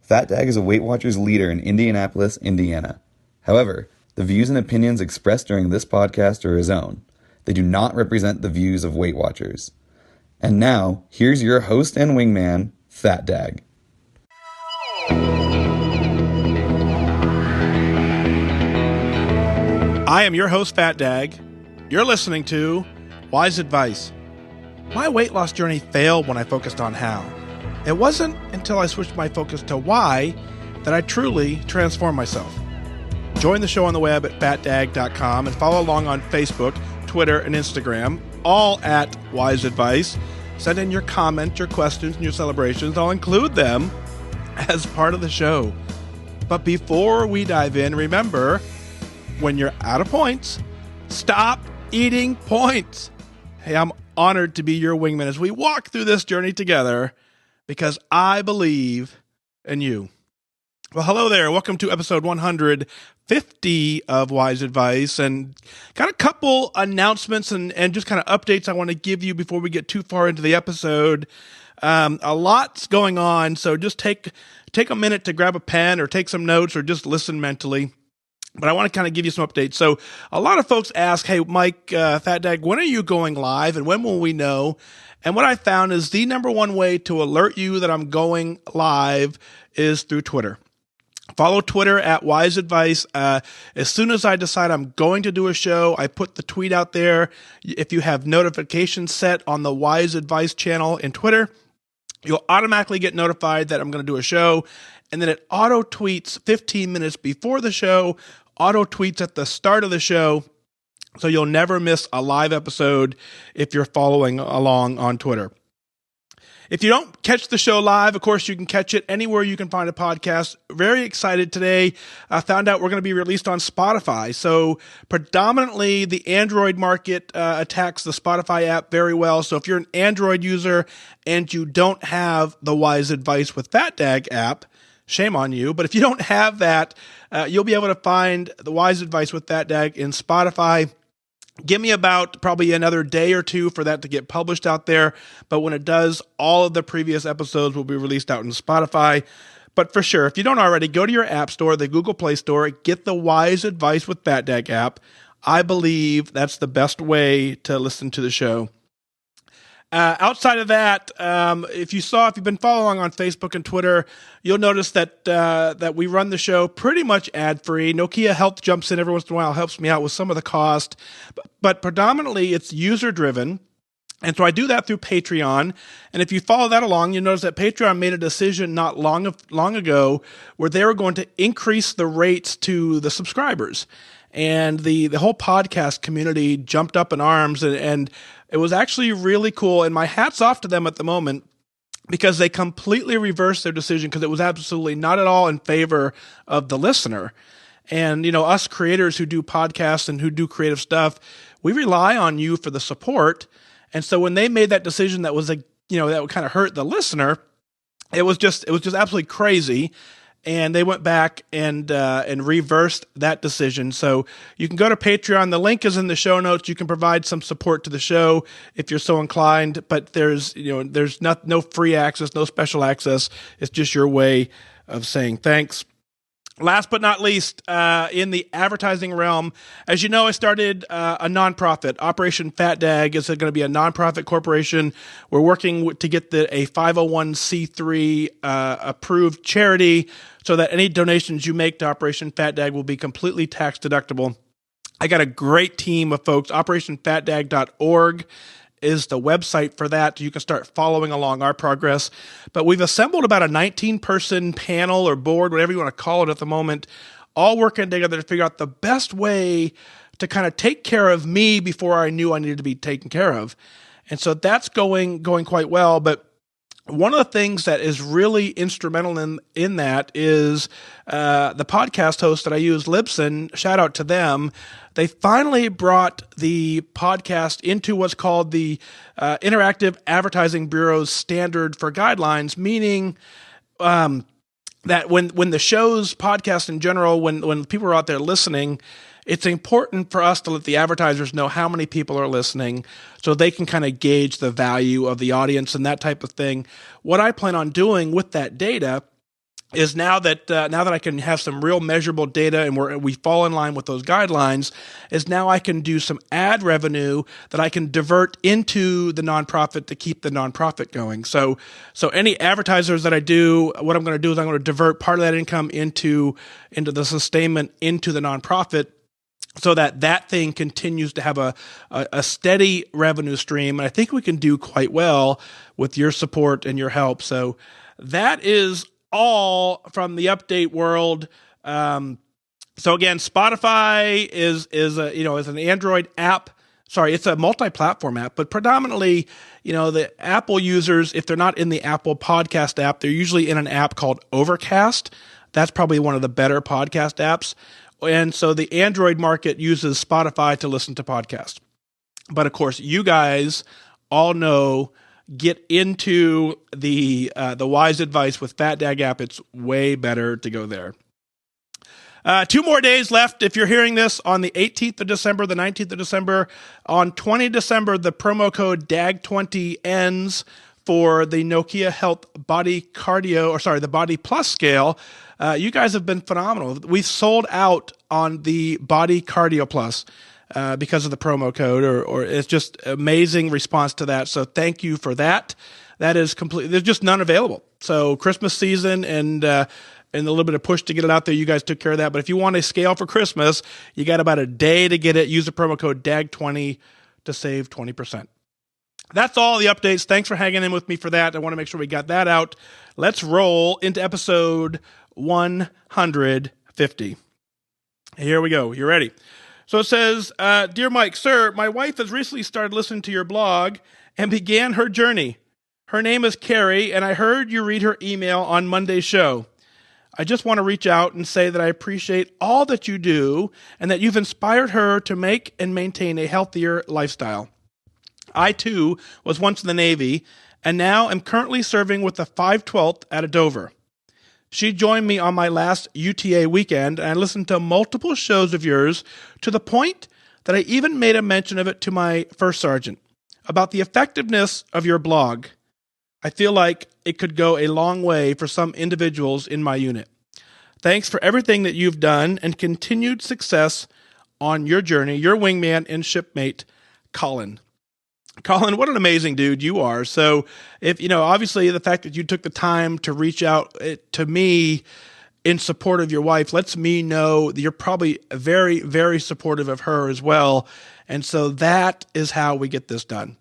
FatDag is a Weight Watchers leader in Indianapolis, Indiana. However, the views and opinions expressed during this podcast are his own. They do not represent the views of Weight Watchers. And now, here's your host and wingman, FatDag. I am your host, FatDag. You're listening to WhysAdvice. My weight loss journey failed when I focused on how. It wasn't until I switched my focus to why that I truly transformed myself. Join the show on the web at FatDag.com and follow along on Facebook, Twitter, and Instagram, all at WhysAdvice. Send in your comments, your questions, and your celebrations. I'll include them as part of the show. But before we dive in, remember, when you're out of points, stop eating points. Hey, I'm honored to be your wingman as we walk through this journey together because I believe in you. Well, hello there. Welcome to episode 150 of WhysAdvice, and got a couple announcements and just kind of updates I want to give you before we get too far into the episode. A lot's going on, so just take a minute to grab a pen or take some notes or just listen mentally. But I want to kind of give you some updates. So a lot of folks ask, hey, Mike, FatDag, when are you going live and when will we know? And what I found is the number one way to alert you that I'm going live is through Twitter. Follow Twitter at WhysAdvice. As soon as I decide I'm going to do a show, I put the tweet out there. If you have notifications set on the WhysAdvice channel in Twitter, you'll automatically get notified that I'm going to do a show. And then it auto tweets 15 minutes before the show, auto tweets at the start of the show. So you'll never miss a live episode if you're following along on Twitter. If you don't catch the show live, of course, you can catch it anywhere you can find a podcast. Very excited today. I found out we're going to be released on Spotify. So predominantly the Android market attacks the Spotify app very well. So if you're an Android user and you don't have the WhysAdvice with FatDag app, shame on you. But if you don't have that, you'll be able to find the WhysAdvice with FatDag in Spotify. Give me about probably another day or two for that to get published out there. But when it does, all of the previous episodes will be released out in Spotify. But for sure, if you don't already, go to your app store, the Google Play Store, get the WhysAdvice with FatDag app. I believe that's the best way to listen to the show. Outside of that, if you've been following on Facebook and Twitter, you'll notice that we run the show pretty much ad-free. Nokia Health jumps in every once in a while, helps me out with some of the cost, but predominantly it's user-driven. And so I do that through Patreon. And if you follow that along, you'll notice that Patreon made a decision not long ago where they were going to increase the rates to the subscribers. And the whole podcast community jumped up in arms, and it was actually really cool. And my hat's off to them at the moment because they completely reversed their decision because it was absolutely not at all in favor of the listener. And, us creators who do podcasts and who do creative stuff, we rely on you for the support. And so when they made that decision that was that would kind of hurt the listener, it was just absolutely crazy. And they went back and reversed that decision. So you can go to Patreon. The link is in the show notes. You can provide some support to the show if you're so inclined. But there's no free access, no special access. It's just your way of saying thanks. Last but not least, in the advertising realm, as you know, I started a nonprofit. OperationFatDag is going to be a nonprofit corporation. We're working to get a 501c3 approved charity so that any donations you make to OperationFatDag will be completely tax deductible. I got a great team of folks. OperationFatDag.org is the website for that. You can start following along our progress. But we've assembled about a 19-person panel or board, whatever you want to call it at the moment, all working together to figure out the best way to kind of take care of me before I knew I needed to be taken care of. And so that's going quite well. But one of the things that is really instrumental in that is the podcast host that I use, Libsyn. Shout out to them. They finally brought the podcast into what's called the Interactive Advertising Bureau's standard for guidelines, meaning that when the show's podcast in general, when people are out there listening, it's important for us to let the advertisers know how many people are listening so they can kind of gauge the value of the audience and that type of thing. What I plan on doing with that data is now that I can have some real measurable data and we fall in line with those guidelines, is now I can do some ad revenue that I can divert into the nonprofit to keep the nonprofit going. So any advertisers that I do, what I'm going to do is I'm going to divert part of that income into the sustainment into the nonprofit, so that thing continues to have a steady revenue stream. And I think we can do quite well with your support and your help. So that is all from the update world. So again, Spotify is an Android app. Sorry, it's a multi-platform app, but predominantly, the Apple users, if they're not in the Apple podcast app, they're usually in an app called Overcast. That's probably one of the better podcast apps. And so the Android market uses Spotify to listen to podcasts. But of course, you guys all know, get into the WhysAdvice with FatDag app. It's way better to go there. 2 more days left. If you're hearing this on the 18th of December, the 19th of December, on 20 December, the promo code DAG20 ends for the Nokia Health Body the Body Plus scale. You guys have been phenomenal. We've sold out on the Body Cardio Plus because of the promo code, or it's just amazing response to that. So thank you for that. That is complete. There's just none available. So Christmas season and a little bit of push to get it out there. You guys took care of that. But if you want a scale for Christmas, you got about a day to get it. Use the promo code DAG20 to save 20%. That's all the updates. Thanks for hanging in with me for that. I want to make sure we got that out. Let's roll into episode 150. Here we go. You ready? So it says, Dear Mike, sir, my wife has recently started listening to your blog and began her journey. Her name is Carrie, and I heard you read her email on Monday's show. I just want to reach out and say that I appreciate all that you do and that you've inspired her to make and maintain a healthier lifestyle. I, too, was once in the Navy, and now am currently serving with the 512th at Dover. She joined me on my last UTA weekend, and I listened to multiple shows of yours to the point that I even made a mention of it to my first sergeant about the effectiveness of your blog. I feel like it could go a long way for some individuals in my unit. Thanks for everything that you've done and continued success on your journey. Your wingman and shipmate, Colin. Colin, what an amazing dude you are. So if, obviously the fact that you took the time to reach out to me in support of your wife lets me know that you're probably very, very supportive of her as well. And so that is how we get this done.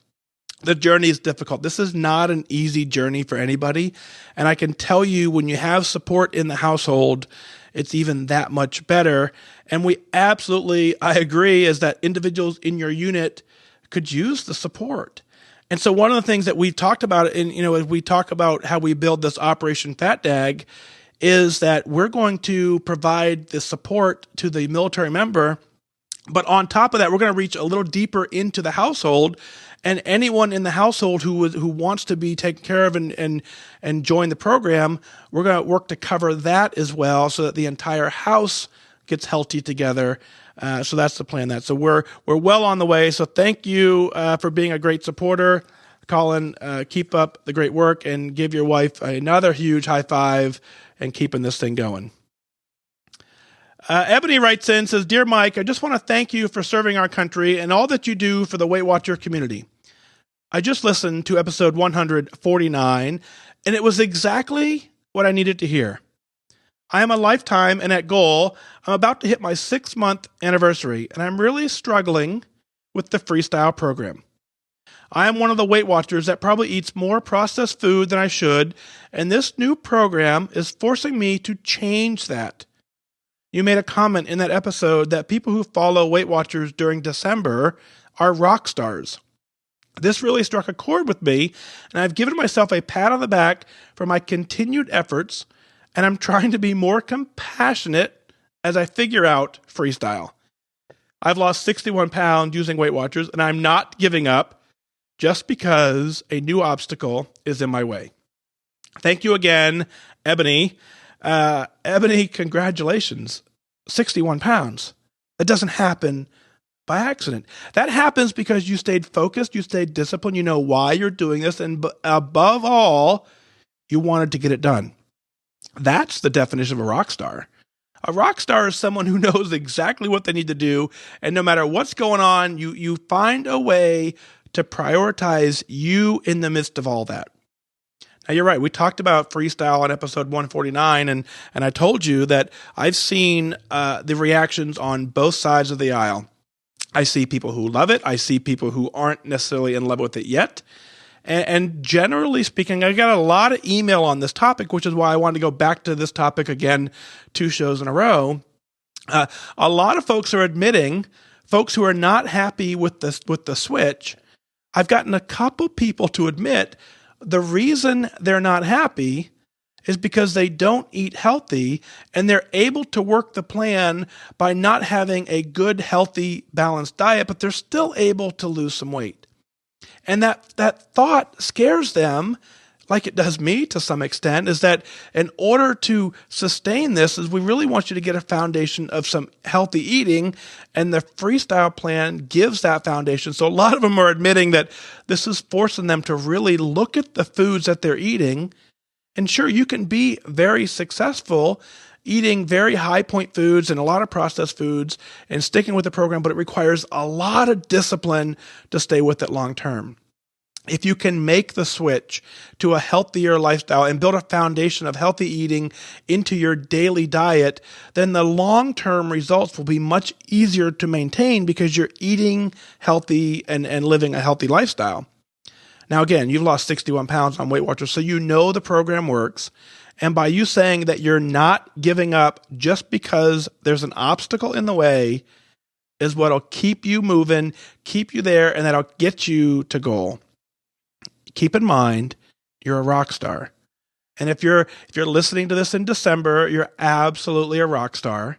The journey is difficult. This is not an easy journey for anybody. And I can tell you, when you have support in the household, it's even that much better. And I agree, is that individuals in your unit could use the support. And so one of the things that we talked about, and as we talk about how we build this OperationFatDag, is that we're going to provide the support to the military member, but on top of that, we're going to reach a little deeper into the household, and anyone in the household who wants to be taken care of and join the program, we're going to work to cover that as well, so that the entire house gets healthy together. So that's the plan. So we're well on the way. So thank you for being a great supporter, Colin. Keep up the great work and give your wife another huge high five and keeping this thing going. Ebony writes in, says, Dear Mike, I just want to thank you for serving our country and all that you do for the Weight Watcher community. I just listened to episode 149, and it was exactly what I needed to hear. I am a lifetime and at goal. I'm about to hit my 6-month anniversary, and I'm really struggling with the freestyle program. I am one of the Weight Watchers that probably eats more processed food than I should, and this new program is forcing me to change that. You made a comment in that episode that people who follow Weight Watchers during December are rock stars. This really struck a chord with me, and I've given myself a pat on the back for my continued efforts, and I'm trying to be more compassionate as I figure out freestyle. I've lost 61 pounds using Weight Watchers, and I'm not giving up just because a new obstacle is in my way. Thank you again, Ebony. Ebony, congratulations. 61 pounds. It doesn't happen by accident. That happens because you stayed focused, you stayed disciplined, you know why you're doing this, and above all, you wanted to get it done. That's the definition of a rock star. A rock star is someone who knows exactly what they need to do, and no matter what's going on, you find a way to prioritize you in the midst of all that. Now, you're right. We talked about freestyle on episode 149, and I told you that I've seen the reactions on both sides of the aisle. I see people who love it. I see people who aren't necessarily in love with it yet. And generally speaking, I got a lot of email on this topic, which is why I wanted to go back to this topic again 2 shows in a row. A lot of folks are admitting, folks who are not happy with the switch. I've gotten a couple people to admit the reason they're not happy is because they don't eat healthy, and they're able to work the plan by not having a good, healthy, balanced diet, but they're still able to lose some weight. And that thought scares them, like it does me to some extent, is that in order to sustain this, is we really want you to get a foundation of some healthy eating, and the freestyle plan gives that foundation. So a lot of them are admitting that this is forcing them to really look at the foods that they're eating. And sure, you can be very successful eating very high point foods and a lot of processed foods and sticking with the program, but it requires a lot of discipline to stay with it long term. If you can make the switch to a healthier lifestyle and build a foundation of healthy eating into your daily diet, then the long-term results will be much easier to maintain because you're eating healthy and living a healthy lifestyle. Now, again, you've lost 61 pounds on Weight Watchers, so you know the program works. And by you saying that you're not giving up just because there's an obstacle in the way is what'll keep you moving, keep you there, and that'll get you to goal. Keep in mind, you're a rock star. And if you're listening to this in December, you're absolutely a rock star.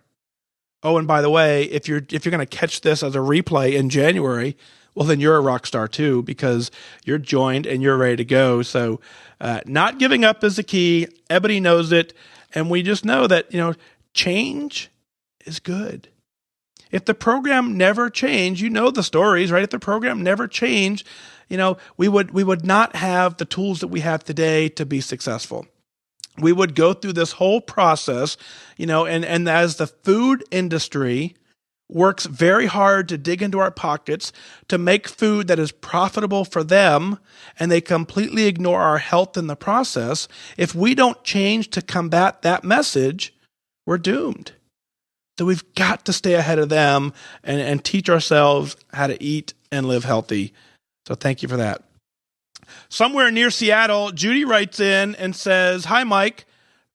Oh, and by the way, if you're going to catch this as a replay in January, well, then you're a rock star too, because you're joined and you're ready to go. So not giving up is the key. Ebony knows it. And we just know that, change is good. If the program never changed, you know the stories, right? If the program never changed, we would not have the tools that we have today to be successful. We would go through this whole process, and as the food industry works very hard to dig into our pockets to make food that is profitable for them, and they completely ignore our health in the process, if we don't change to combat that message, we're doomed. So we've got to stay ahead of them and teach ourselves how to eat and live healthy. So thank you for that. Somewhere near Seattle, Judy writes in and says, "Hi, Mike.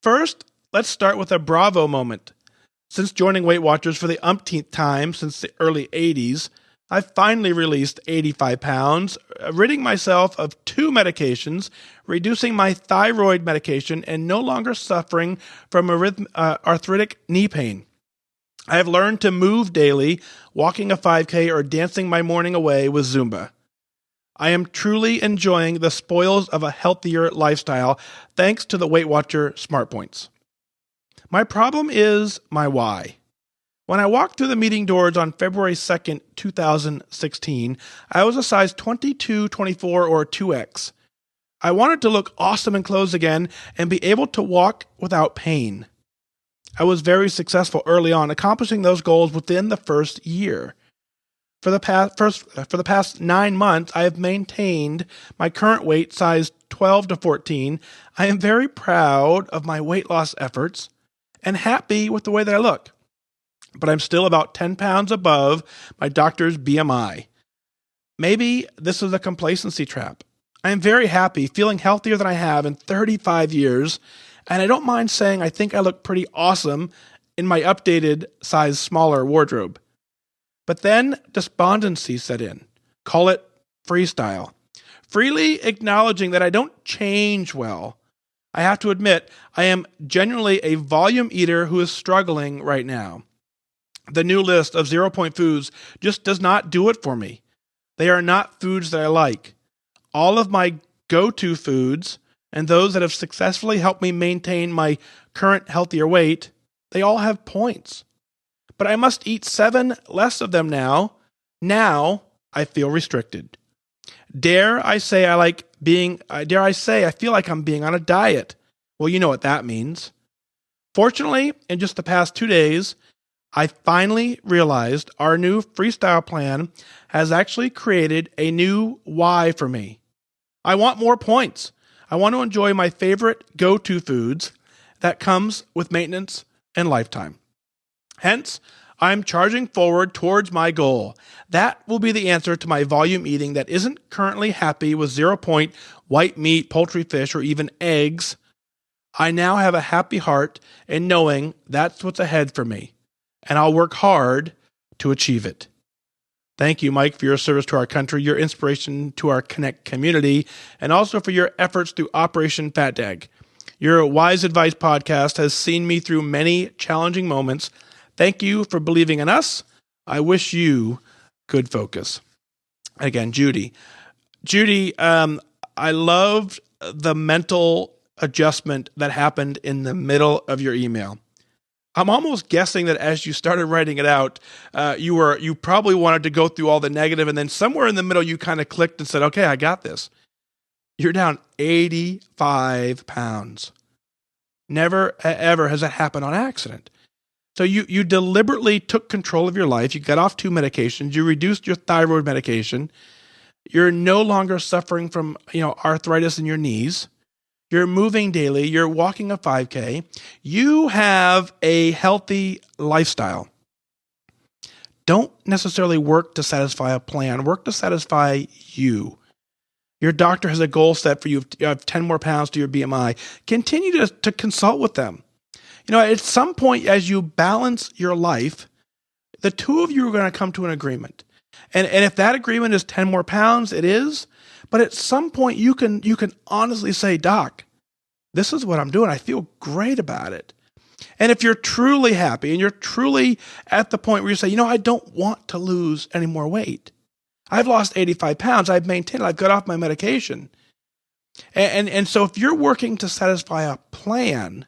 First, let's start with a bravo moment. Since joining Weight Watchers for the umpteenth time since the early 80s, I've finally released 85 pounds, ridding myself of 2 medications, reducing my thyroid medication, and no longer suffering from arthritic knee pain. I have learned to move daily, walking a 5K or dancing my morning away with Zumba. I am truly enjoying the spoils of a healthier lifestyle thanks to the Weight Watcher Smart Points. My problem is my why. When I walked through the meeting doors on February 2nd, 2016, I was a size 22, 24, or 2X. I wanted to look awesome in clothes again and be able to walk without pain. I was very successful early on, accomplishing those goals within the first year. For the past 9 months, I have maintained my current weight, size 12 to 14. I am very proud of my weight loss efforts and happy with the way that I look. But I'm still about 10 pounds above my doctor's BMI. Maybe this is a complacency trap. I am very happy, feeling healthier than I have in 35 years, and I don't mind saying I think I look pretty awesome in my updated size smaller wardrobe. But then despondency set in. Call it freestyle. Freely acknowledging that I don't change well. I have to admit, I am genuinely a volume eater who is struggling right now. The new list of 0-point foods just does not do it for me. They are not foods that I like. All of my go-to foods and those that have successfully helped me maintain my current healthier weight, they all have points. But I must eat 7 less of them now. Now I feel restricted. Dare I say I feel like I'm being on a diet. Well, you know what that means. Fortunately, in just the past 2 days, I finally realized our new freestyle plan has actually created a new why for me. I want more points. I want to enjoy my favorite go-to foods that comes with maintenance and lifetime. Hence, I'm charging forward towards my goal. That will be the answer to my volume eating that isn't currently happy with 0 point white meat, poultry, fish, or even eggs. I now have a happy heart in knowing that's what's ahead for me, and I'll work hard to achieve it. Thank you, Mike, for your service to our country, your inspiration to our Connect community, and also for your efforts through Operation FatDag. Your WhysAdvice podcast has seen me through many challenging moments. Thank you for believing in us. I wish you good focus. Again, Judy. Judy, I loved the mental adjustment that happened in the middle of your email. I'm almost guessing that as you started writing it out, you probably wanted to go through all the negative, and then somewhere in the middle you kind of clicked and said, okay, I got this. You're down 85 pounds. Never, ever has that happened on accident. So you deliberately took control of your life. You got off 2 medications. You reduced your thyroid medication. You're no longer suffering from arthritis in your knees. You're moving daily. You're walking a 5K. You have a healthy lifestyle. Don't necessarily work to satisfy a plan. Work to satisfy you. Your doctor has a goal set for you. You have 10 more pounds to your BMI. Continue to consult with them. At some point, as you balance your life, the two of you are going to come to an agreement. And if that agreement is 10 more pounds, it is. But at some point, you can honestly say, Doc, this is what I'm doing. I feel great about it. And if you're truly happy and you're truly at the point where you say, I don't want to lose any more weight. I've lost 85 pounds. I've maintained it. I've got off my medication. And so if you're working to satisfy a plan,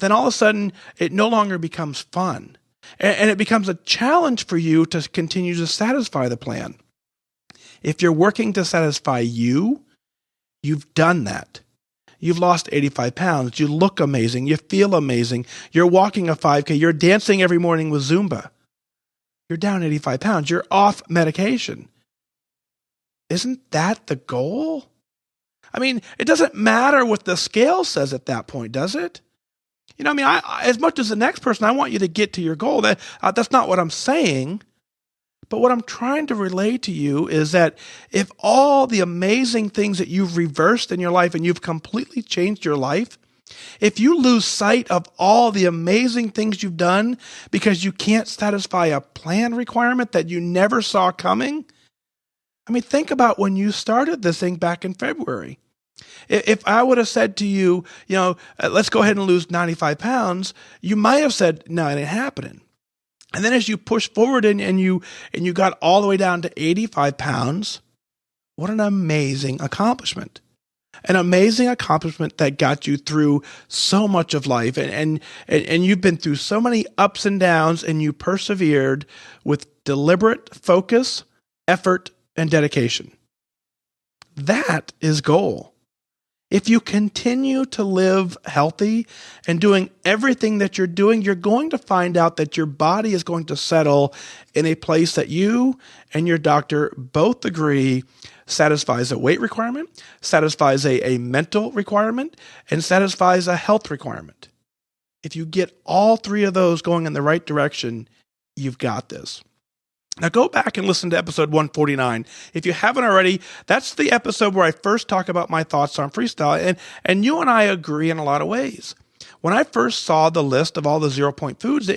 then all of a sudden it no longer becomes fun. And it becomes a challenge for you to continue to satisfy the plan. If you're working to satisfy you, you've done that. You've lost 85 pounds. You look amazing. You feel amazing. You're walking a 5K. You're dancing every morning with Zumba. You're down 85 pounds. You're off medication. Isn't that the goal? I mean, it doesn't matter what the scale says at that point, does it? I as much as the next person, I want you to get to your goal. That's not what I'm saying. But what I'm trying to relay to you is that if all the amazing things that you've reversed in your life and you've completely changed your life, if you lose sight of all the amazing things you've done because you can't satisfy a plan requirement that you never saw coming, think about when you started this thing back in February. If I would have said to you, let's go ahead and lose 95 pounds, you might have said, no, it ain't happening. And then as you push forward and you got all the way down to 85 pounds, what an amazing accomplishment. An amazing accomplishment that got you through so much of life. And you've been through so many ups and downs, and you persevered with deliberate focus, effort, and dedication. That is goal. If you continue to live healthy and doing everything that you're doing, you're going to find out that your body is going to settle in a place that you and your doctor both agree satisfies a weight requirement, satisfies a mental requirement, and satisfies a health requirement. If you get all 3 of those going in the right direction, you've got this. Now go back and listen to episode 149. If you haven't already, that's the episode where I first talk about my thoughts on freestyle, and you and I agree in a lot of ways. When I first saw the list of all the 0 point foods,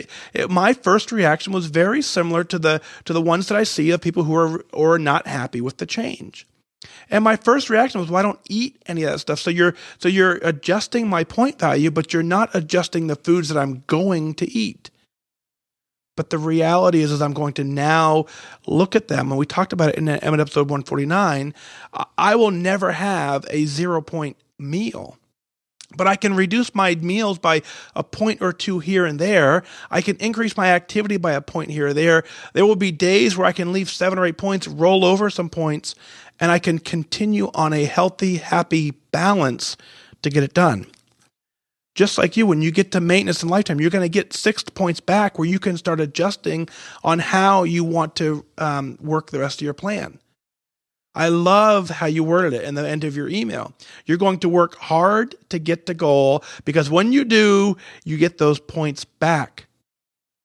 my first reaction was very similar to the ones that I see of people who are not happy with the change. And my first reaction was, well, I don't eat any of that stuff. So you're adjusting my point value, but you're not adjusting the foods that I'm going to eat. But the reality is I'm going to now look at them, and we talked about it in episode 149. I will never have a 0 point meal, but I can reduce my meals by a point or 2 here and there. I can increase my activity by a point here or there. There will be days where I can leave 7 or 8 points, roll over some points, and I can continue on a healthy, happy balance to get it done. Just like you, when you get to maintenance and lifetime, you're going to get 6 points back where you can start adjusting on how you want to work the rest of your plan. I love how you worded it in the end of your email. You're going to work hard to get the goal, because when you do, you get those points back,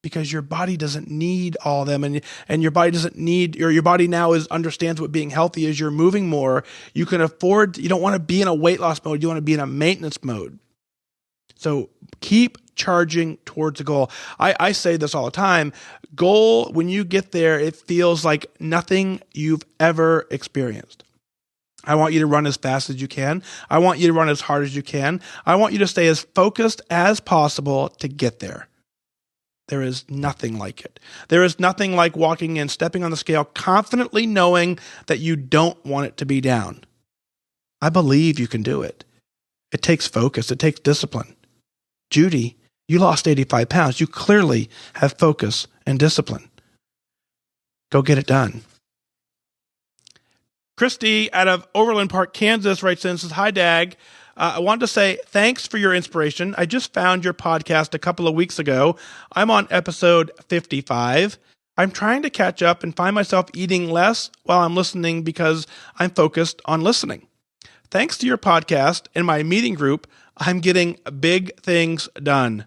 because your body doesn't need all of them, and your body doesn't need, or your body now understands what being healthy is. You're moving more. You can afford, you don't want to be in a weight loss mode. You want to be in a maintenance mode. So keep charging towards the goal. I say this all the time. Goal, when you get there, it feels like nothing you've ever experienced. I want you to run as fast as you can. I want you to run as hard as you can. I want you to stay as focused as possible to get there. There is nothing like it. There is nothing like walking in, stepping on the scale, confidently knowing that you don't want it to be down. I believe you can do it. It takes focus. It takes discipline. Judy, you lost 85 pounds. You clearly have focus and discipline. Go get it done. Christy out of Overland Park, Kansas writes in and says, "Hi, Dag. I wanted to say thanks for your inspiration. I just found your podcast a couple of weeks ago. I'm on episode 55. I'm trying to catch up and find myself eating less while I'm listening because I'm focused on listening. Thanks to your podcast and my meeting group, I'm getting big things done.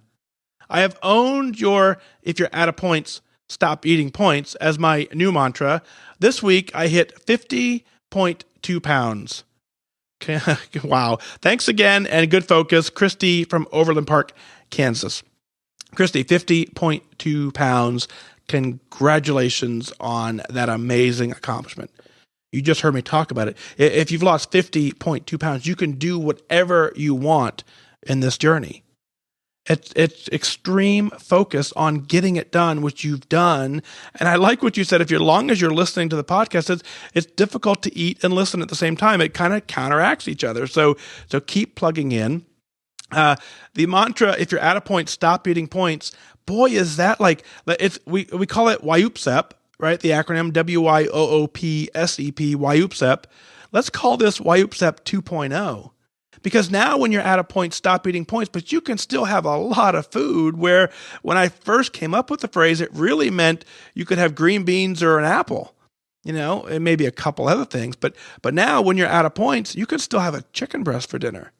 I have owned your, if you're out of points, stop eating points as my new mantra. This week, I hit 50.2 pounds. Wow. Thanks again and good focus. Christy from Overland Park, Kansas. Christy, 50.2 pounds. Congratulations on that amazing accomplishment. You just heard me talk about it. If you've lost 50.2 pounds, you can do whatever you want in this journey. It's extreme focus on getting it done, which you've done. And I like what you said. As long as you're listening to the podcast, it's difficult to eat and listen at the same time. It kind of counteracts each other. So keep plugging in. The mantra, if you're at a point, stop eating points. Boy, is that like, we call it WhysAdvice, right? The acronym WYOOPSEP, WhysAdvice. Let's call this WhysAdvice 2.0. Because now when you're at a point, stop eating points, but you can still have a lot of food, where when I first came up with the phrase, it really meant you could have green beans or an apple, and maybe a couple other things. But now when you're out of points, you can still have a chicken breast for dinner.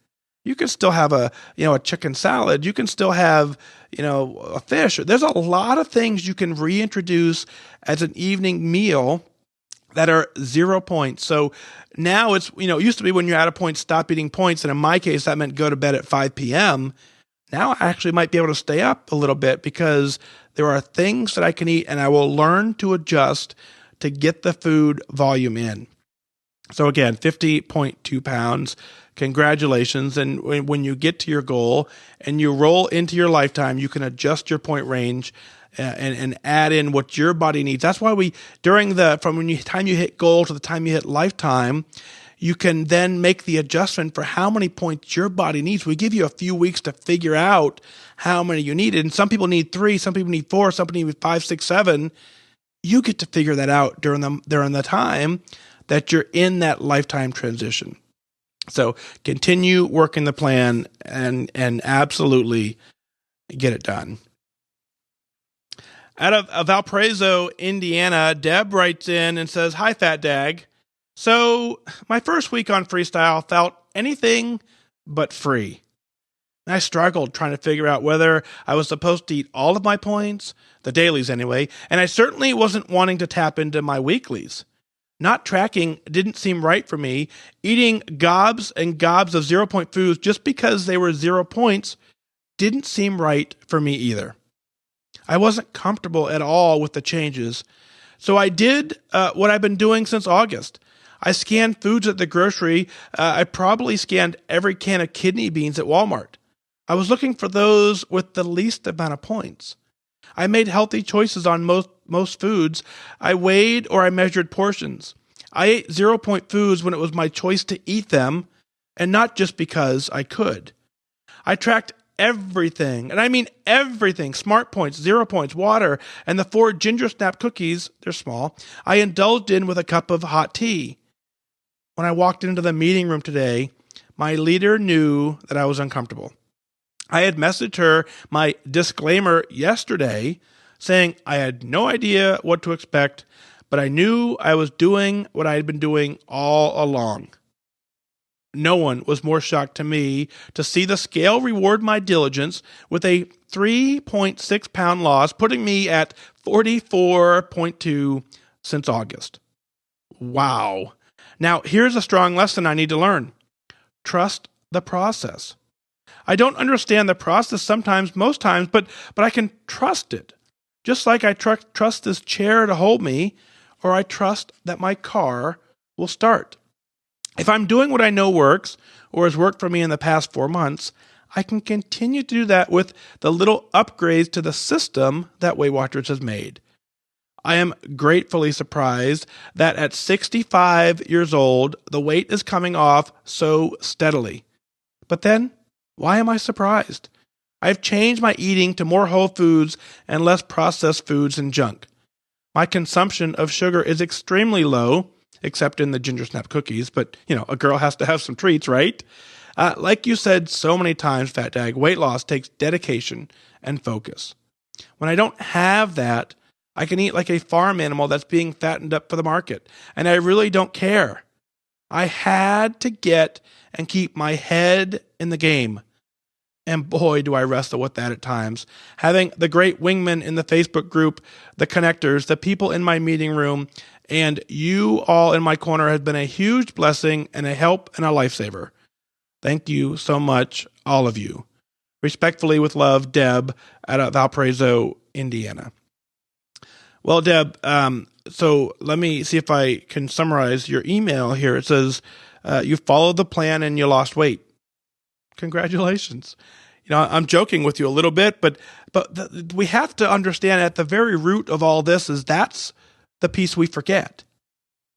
You can still have a chicken salad. You can still have, a fish. There's a lot of things you can reintroduce as an evening meal that are 0 points. So now it's, it used to be when you're at a point, stop eating points. And in my case, that meant go to bed at 5 p.m. Now I actually might be able to stay up a little bit because there are things that I can eat, and I will learn to adjust to get the food volume in. So again, 50.2 pounds. Congratulations. And when you get to your goal and you roll into your lifetime, you can adjust your point range and add in what your body needs. That's why from time you hit goal to the time you hit lifetime, you can then make the adjustment for how many points your body needs. We give you a few weeks to figure out how many you need. And some people need 3, some people need 4, some people need 5, 6, 7. You get to figure that out during the time that you're in that lifetime transition. So continue working the plan and absolutely get it done. Out of Valparaiso, Indiana, Deb writes in and says, "Hi, FatDag. So my first week on freestyle felt anything but free. I struggled trying to figure out whether I was supposed to eat all of my points, the dailies anyway, and I certainly wasn't wanting to tap into my weeklies. Not tracking didn't seem right for me. Eating gobs and gobs of 0 point foods just because they were 0 points didn't seem right for me either. I wasn't comfortable at all with the changes. So I did what I've been doing since August. I scanned foods at the grocery. I probably scanned every can of kidney beans at Walmart. I was looking for those with the least amount of points. I made healthy choices on most foods. I weighed or I measured portions. I ate 0 point foods when it was my choice to eat them, and not just because I could. I tracked everything, and I mean everything: smart points, 0 points, water, and the 4 ginger snap cookies, they're small, I indulged in with a cup of hot tea. When I walked into the meeting room today, my leader knew that I was uncomfortable. I had messaged her my disclaimer yesterday saying I had no idea what to expect, but I knew I was doing what I had been doing all along. No one was more shocked to me to see the scale reward my diligence with a 3.6 pound loss, putting me at 44.2 since August. Wow. Now, here's a strong lesson I need to learn. Trust the process. I don't understand the process sometimes, most times, but I can trust it. Just like I trust this chair to hold me, or I trust that my car will start. If I'm doing what I know works, or has worked for me in the past 4 months, I can continue to do that with the little upgrades to the system that Weight Watchers has made. I am gratefully surprised that at 65 years old, the weight is coming off so steadily. But then, why am I surprised? I've changed my eating to more whole foods and less processed foods and junk. My consumption of sugar is extremely low, except in the ginger snap cookies, but, a girl has to have some treats, right? Like you said so many times, FatDag, weight loss takes dedication and focus. When I don't have that, I can eat like a farm animal that's being fattened up for the market, and I really don't care. I had to get and keep my head in the game. And boy, do I wrestle with that at times. Having the great Wingman in the Facebook group, the connectors, the people in my meeting room, and you all in my corner has been a huge blessing and a help and a lifesaver. Thank you so much, all of you. Respectfully, with love, Deb at Valparaiso, Indiana. Well, Deb, so let me see if I can summarize your email here. It says, you followed the plan and you lost weight. Congratulations. I'm joking with you a little bit, but we have to understand at the very root of all this is that's the piece we forget.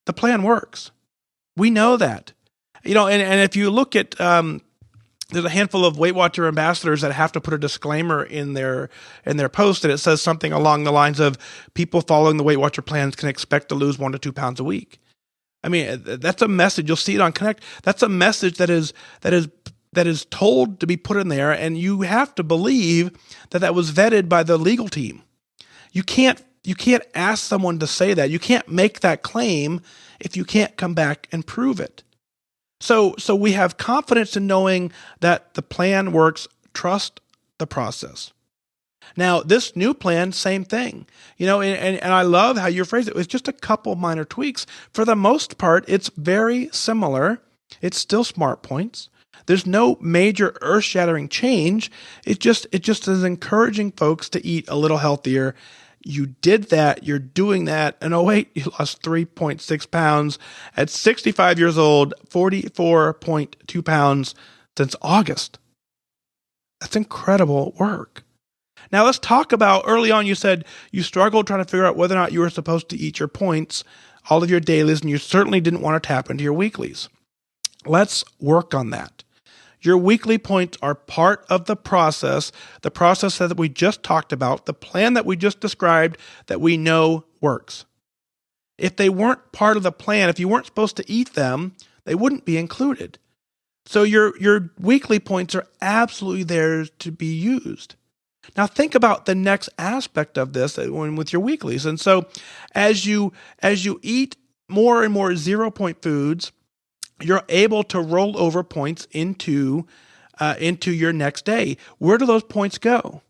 The plan works. We know that. And if you look at, there's a handful of Weight Watcher ambassadors that have to put a disclaimer in their post, and it says something along the lines of people following the Weight Watcher plans can expect to lose 1 to 2 pounds a week. I mean, that's a message. You'll see it on Connect. That's a message that is told to be put in there, and you have to believe that was vetted by the legal team. You can't ask someone to say that. You can't make that claim if you can't come back and prove it. So we have confidence in knowing that the plan works. Trust the process. Now, this new plan, same thing. And I love how you phrased it. It was just a couple minor tweaks. For the most part, it's very similar. It's still smart points. There's no major earth-shattering change. It just is encouraging folks to eat a little healthier. You did that. You're doing that. And you lost 3.6 pounds at 65 years old, 44.2 pounds since August. That's incredible work. Now let's talk about, early on you said you struggled trying to figure out whether or not you were supposed to eat your points, all of your dailies, and you certainly didn't want to tap into your weeklies. Let's work on that. Your weekly points are part of the process that we just talked about, the plan that we just described that we know works. If they weren't part of the plan, if you weren't supposed to eat them, they wouldn't be included. So your weekly points are absolutely there to be used. Now think about the next aspect of this with your weeklies. And so as you eat more and more 0-point foods, you're able to roll over points into your next day. Where do those points go?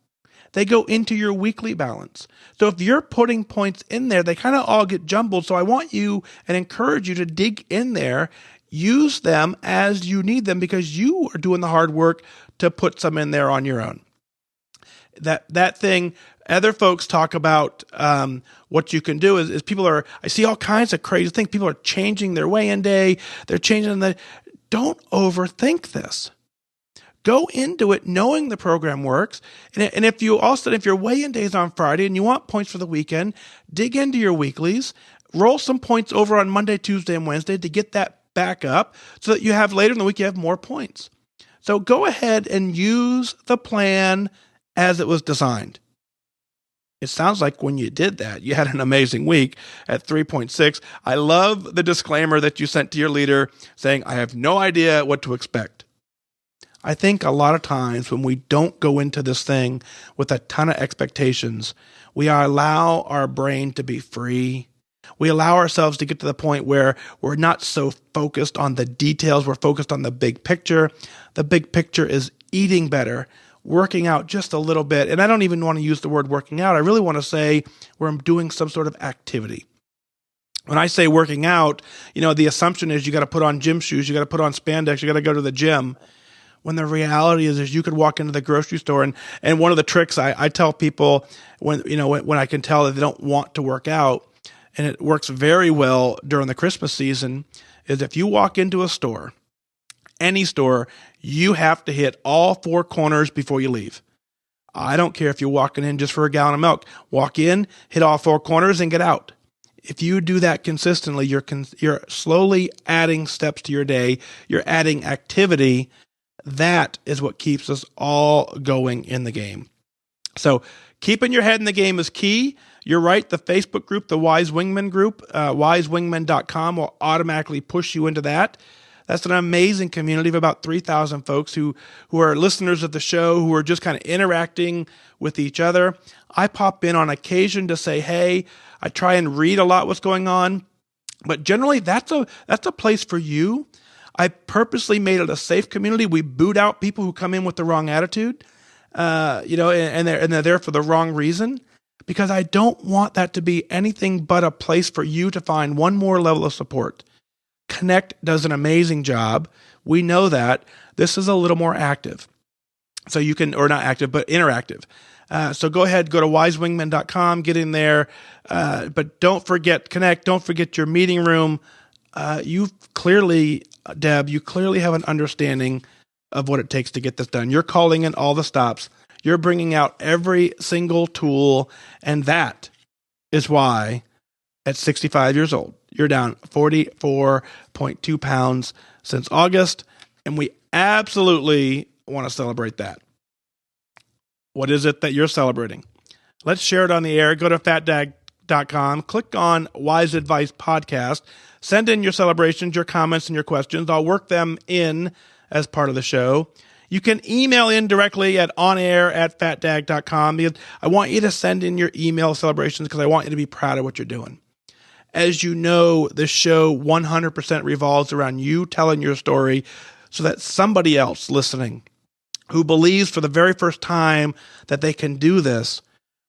They go into your weekly balance. So if you're putting points in there, they kind of all get jumbled. So I want you and encourage you to dig in there, use them as you need them because you are doing the hard work to put some in there on your own. That thing, other folks talk about what you can do is I see all kinds of crazy things. People are changing their weigh-in day. They're changing don't overthink this. Go into it knowing the program works. And if your weigh-in day is on Friday and you want points for the weekend, dig into your weeklies, roll some points over on Monday, Tuesday, and Wednesday to get that back up so that you have later in the week, you have more points. So go ahead and use the plan as it was designed. It sounds like when you did that, you had an amazing week at 3.6. I love the disclaimer that you sent to your leader saying, I have no idea what to expect. I think a lot of times when we don't go into this thing with a ton of expectations, we allow our brain to be free. We allow ourselves to get to the point where we're not so focused on the details. We're focused on the big picture. The big picture is eating better, working out just a little bit. And I don't even want to use the word working out. I really want to say we're doing some sort of activity. When I say working out, the assumption is you got to put on gym shoes, you got to put on spandex, you got to go to the gym. When the reality is you could walk into the grocery store and one of the tricks I tell people when I can tell that they don't want to work out, and it works very well during the Christmas season, is if you walk into a store, any store, you have to hit all four corners before you leave. I don't care if you're walking in just for a gallon of milk. Walk in, hit all four corners, and get out. If you do that consistently, you're slowly adding steps to your day. You're adding activity. That is what keeps us all going in the game. So keeping your head in the game is key. You're right. The Facebook group, the Wise Wingman group, WhysWingman.com will automatically push you into that. That's an amazing community of about 3,000 folks who are listeners of the show, who are just kind of interacting with each other. I pop in on occasion to say, hey, I try and read a lot what's going on, but generally that's a place for you. I purposely made it a safe community. We boot out people who come in with the wrong attitude, and they're there for the wrong reason, because I don't want that to be anything but a place for you to find one more level of support. Connect does an amazing job. We know that. This is a little more active. So you can, or not active, but interactive. So go ahead, go to wisewingman.com, get in there. But don't forget Connect. Don't forget your meeting room. Deb, you clearly have an understanding of what it takes to get this done. You're calling in all the stops. You're bringing out every single tool. And that is why at 65 years old, you're down 44.2 pounds since August. And we absolutely want to celebrate that. What is it that you're celebrating? Let's share it on the air. Go to FatDag.com, click on WhysAdvice podcast, send in your celebrations, your comments, and your questions. I'll work them in as part of the show. You can email in directly at onair@fatdag.com, because I want you to send in your email celebrations, because I want you to be proud of what you're doing. As you know, this show 100% revolves around you telling your story so that somebody else listening who believes for the very first time that they can do this,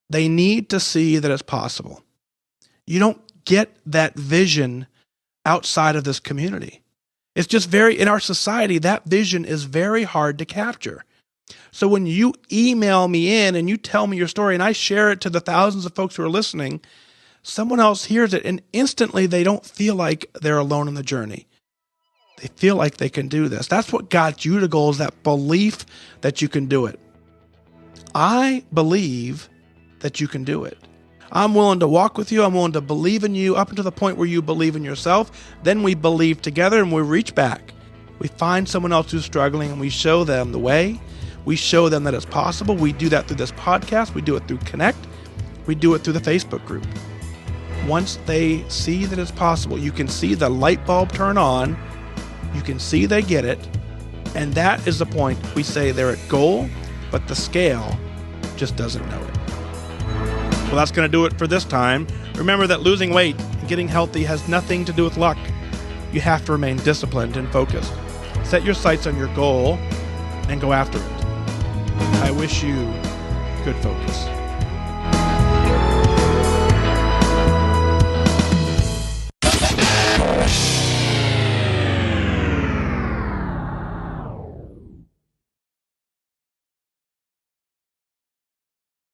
they need to see that it's possible. You don't get that vision outside of this community. It's just in our society, that vision is very hard to capture. So when you email me in and you tell me your story and I share it to the thousands of folks who are listening, someone else hears it and instantly they don't feel like they're alone in the journey. They feel like they can do this. That's what got you to goals, that belief that you can do it. I believe that you can do it. I'm willing to walk with you. I'm willing to believe in you up until the point where you believe in yourself. Then we believe together and we reach back. We find someone else who's struggling and we show them the way. We show them that it's possible. We do that through this podcast. We do it through Connect. We do it through the Facebook group. Once they see that it's possible, you can see the light bulb turn on. You can see they get it. And that is the point. We say they're at goal, but the scale just doesn't know it. Well, that's going to do it for this time. Remember that losing weight and getting healthy has nothing to do with luck. You have to remain disciplined and focused. Set your sights on your goal and go after it. I wish you good focus.